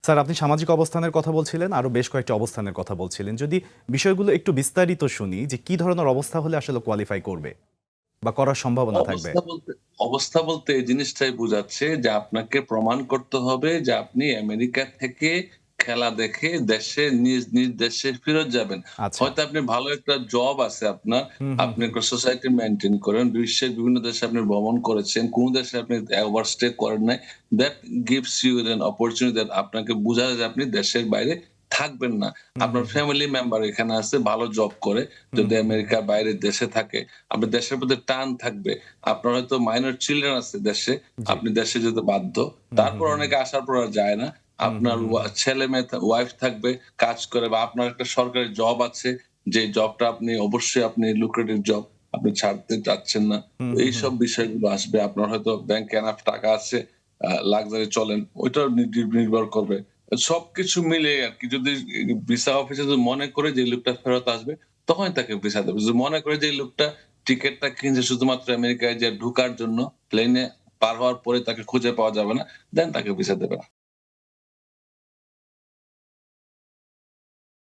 Sir, আপনি সামাজিক অবস্থানের কথা বলছিলেন, আরো বেশ কয়েকটি অবস্থানের কথা বলছিলেন। যদি বিষয়গুলো একটু বিস্তারিত শুনি যে কি ধরনের অবস্থা হলে আসলে কোয়ালিফাই করবে বা করার সম্ভাবনা থাকবে? অবস্থা বলতে এই জিনিসটাই বুঝাচ্ছে যে আপনাকে প্রমাণ করতে হবে যে আপনি আমেরিকা থেকে খেলা দেখে নিজ দেশে ফেরত যাবেন। আচ্ছা। হয়তো আপনি ভালো একটা জব আছে আপনার, হুম, হুম, আপনি হুম। একটা সোসাইটি মেইনটেইন করেন। বিশ্বের বিভিন্ন দেশে আপনি ভ্রমণ করেছেন। কোন দেশে আপনি ওভারস্টে করেন নাই। That gives you an opportunity that আপনাকে বুঝা যায় যে আপনি দেশের বাইরে থাকবেন না। হুম, আপনার হুম, হুম। ফ্যামিলি মেম্বার এখানে আছে, ভালো জব করে। হুম, যদি হুম, হুম। আমেরিকার বাইরে দেশে থাকে, আপনার দেশের প্রতি টান থাকবে। আপনার হয়তো মাইনর চিলড্রেন আছে দেশে, জি। আপনি দেশে যেতে বাধ্য। হুম, হুম, তারপর হুম, হুম। অনেকে আসার পর আর যায় না। হুম, হুম, আপনার হুম, হুম। ছেলে-মেয়ে ওয়াইফ থাকবে, কাজ করে বা আপনার একটা সরকারি জব আছে, যে জবটা আপনি লুক্রেটিভ জব, আপনি ছাড়তে চাচ্ছেন না। হুম, তো হুম, হুম। এইসব বিষয়গুলো আসবে। আপনার হয়তো ব্যাংকে এনাফ টাকা আছে, লাক্সারি চলেন, ওইটাও নির্ভর করবে। সবকিছু মিলিয়ে আরকি যদি ভিসা অফিসে যদি মনে করে যে এই লোকটা ফেরত আসবে, তখনই তাকে ভিসা দেবে। যদি মনে করে যে এই লোকটা টিকেটটা কিনছে শুধুমাত্র আমেরিকায় যে ঢুকার জন্য, প্লেনে পার হওয়ার পরে তাকে খুঁজে পাওয়া যাবে না, দেন তাকে ভিসা দেবে না।